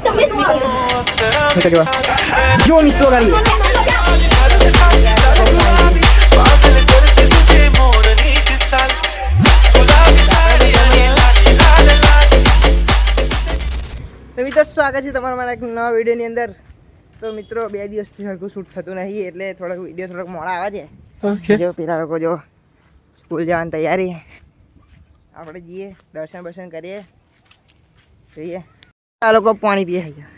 જો મિત્રો ગાડી તો મિત્રો સ્વાગત છે તમારા મારા એક નવા વિડીયોની અંદર. તો મિત્રો 2 દિવસથી હરખું શૂટ થતું નહીં એટલે થોડોક વિડીયો થોડોક મોડા આવે છે. જો પેલા લોકો જો સ્કૂલ જવાની તૈયારી, આપણે જઈએ દર્શન બર્શન કરીએ, જઈએ. આ લોકો પાણી પીએ ગયા.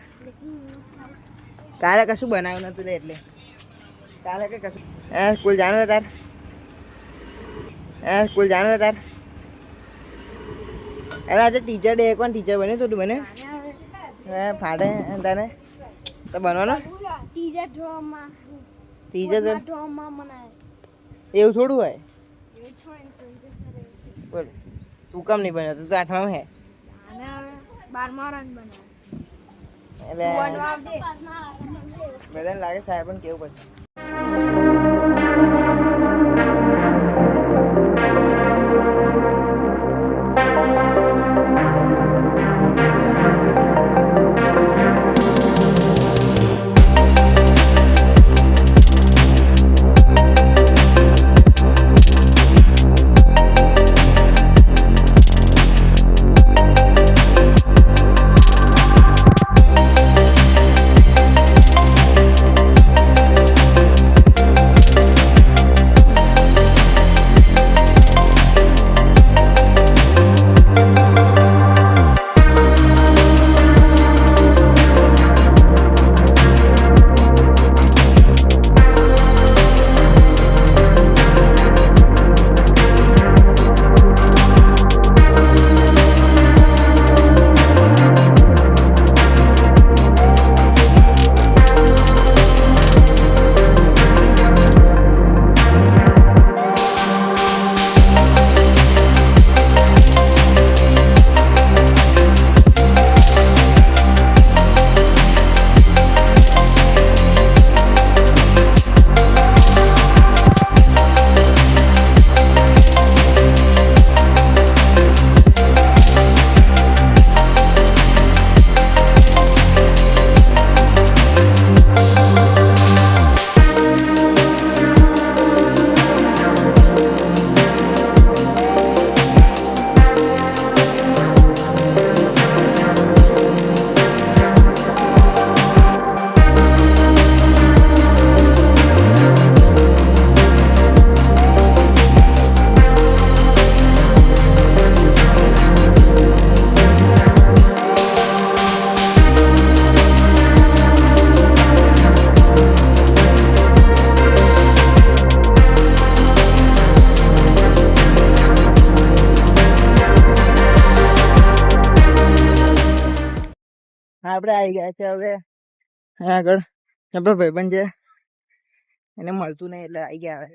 કાલે કશું બનાવ્યું નતું એટલે કાલે કે કશું સ્કૂલ જાણો તાર સ્કૂલ જાણો તાર અરે આજે ટીચર ડે કોણ ટીચર બને તું બને ફાડે તને તો બનવાનો ટીચર એવું થોડું હોય. બોલ તું કેમ નહીં બન્યો? તું તો 8માં હે એટલે બધાને લાગે સાહેબ પણ કેવું પડશે. આપણે આવી ગયા છે હવે આગળ. આપણો ભાઈબંધ છે, એને મળતું નહીં એટલે આવી ગયા.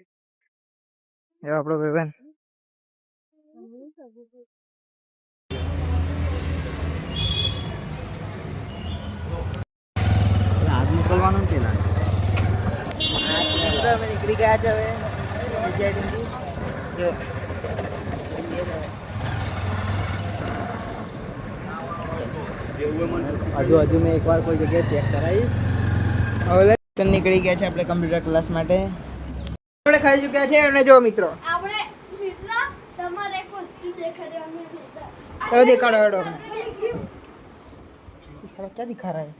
હવે આપણો ભાઈબંધ મોકલવાનું પેલા અમે નીકળી ગયા છે હવે. હજુ મેં એકવાર કોઈ જગ્યાએ ચેક કરાવીશ. હવે નીકળી ગયા છે આપણે કમ્પ્યુટર ક્લાસ માટે. આપણે ખાઈ ચૂક્યા છે અને જો મિત્રો આપણે તમારે એક વસ્તુ દેખાડવાની છે. દેખાડો હેડો. સાલા ક્યાં દિખા રહા હે?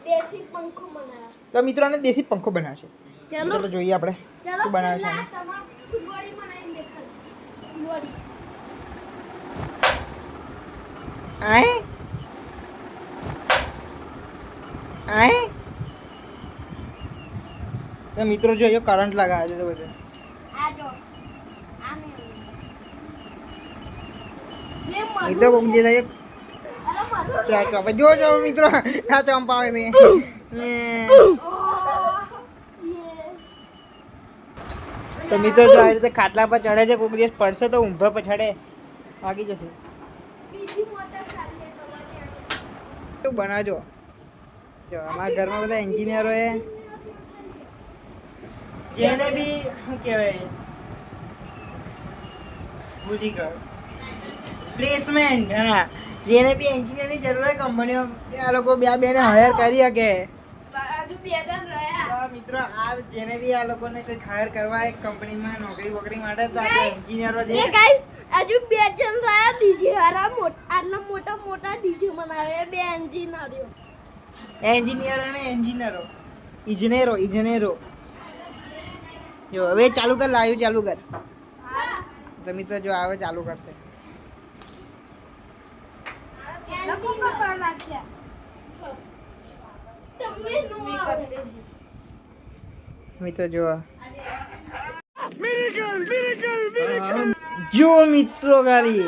દેશી પંખો બનાવ્યો. તો મિત્રોને દેશી પંખો બનાવશે. ચલો જોઈએ આપણે શું બનાવે છે. આય આય તો મિત્રો જો કરંટ લગાવે છે તો બધે એ તો કોક જે થાય ચોપા જો જો મિત્રો આ ચોંપા આવે છે. તો મિત્રો જો આ રીતે ખાટલા પર ચડે છે, કોઈક દિવસ પડશે તો ઊંઘા પછાડે વાગી જશે. શું બનાવજો? જો અમારા ઘરમાં બધા એન્જિનિયરો એ જેને બી શું કહેવાય ભૂલી ગયો પ્લેસમેન્ટ, હા જેને બી એન્જિનિયરની જરૂર હોય કંપનીઓ આ લોકો બે ને હાયર કરી શકે. હજુ 2 જણ રહ્યા. તો મિત્રો આ જેને બી આ લોકોને કંઈક હાયર કરવા હોય કંપનીમાં નોકરી વોકરી માટે તો આપણે એન્જિનિયરો જે ગાઈસ હજુ 2 જણ રહ્યા ડીજે વાળા આટલા મોટા ડીજે બનાવે 2 એન્જિનિયરો. એન્જિનિયર અને ઇજનેરો જો હવે ચાલુ કર લાઈવ ચાલુ કર. તો મિત્રો જો આવે ચાલુ કરશે. મિત્રો જો મિત્રો ગાડી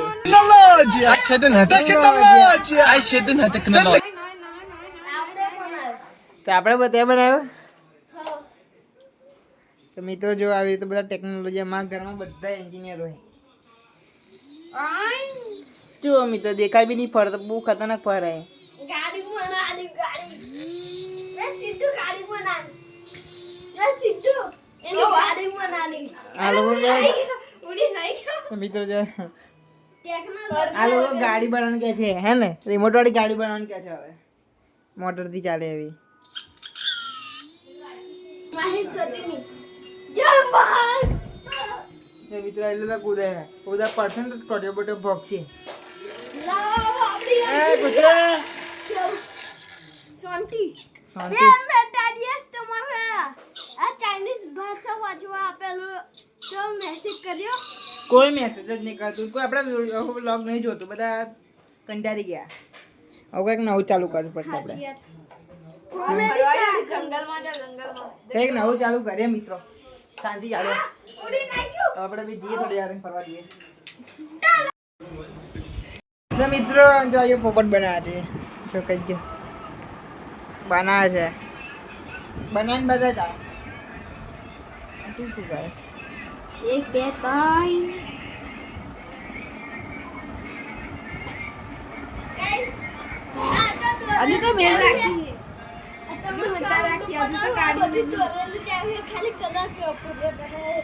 તો આપણે બધા બનાવ્યો. તો મિત્રો જો આવી રીતે બધા ટેકનોલોજી માં ઘરમાં બધા એન્જિનિયર હોય. જો મિત્રો દેખાય બી નહીં ફરતો બહુ ખતરનાક ફરાય. ગાડી બનાવી ગાડી મે સીધું ગાડી બનાવી મે સીધું એની ગાડી બનાવી આ લોકો કે ઉડી નહીં તો મિત્રો જો ટેકનોલોજી આ લોકો ગાડી બનાવવાનું કે છે હે ને રિમોટ વાળી ગાડી બનાવવાનું કે છે હવે મોટર થી ચાલે એવી. માહી છોટીની જય મહાન એ મિત્રો એટલે તો કૂદે ને કૂદા પર્સન્ટ જ કર્યો બટો ભોગશે. લાવ આપડી એ કૂદે સોન્ટી શાંતિ. બે બેટા યસ તમારે આ ચાઇનીઝ ભાષા વાંચવા આપેલું તો મેસેજ કર્યો. કોઈ મેસેજ જ નહીં કરતું કોઈ આપણા વ્લોગ નહીં જોતું બધા કંટાળી ગયા. હવે કંઈક નવું ચાલુ કરવું પડશે આપણે. કંઈક નવું ચાલુ કરીએ મિત્રો શાંતિ ચાલો. ઉડી નાખ્યું તો આપણે બી જઈએ થોડી વાર ફરવા દઈએ. તો મિત્રો જો આ પોપટ બનાવે છે જો કઈ જો બનાવે છે બનાવીને બધા તા તું શું કરે છે. 1 2 3 હજી તો મેલ રાખી. તમે મતા રાખી હજુ તો કાઢી દોરેલું ચાહે ખાલી કલર કે ઉપર બનાવે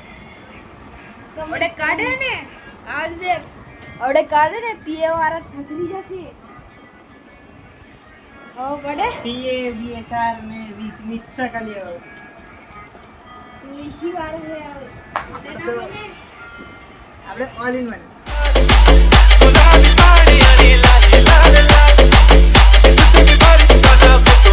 કમડે કાઢે ને આજ દેખ અડે કાઢે ને પીએ વાળા થકરી જશે હો પડે પીએ બીએસઆર ને 20 મિક્સર કરી લેવો. ઈસી વાળો હે આપણે ઓલ ઇન વન. गुलाबी साड़ी आणि लाली लाल लाल किस तुझी बारी तुझा फोटो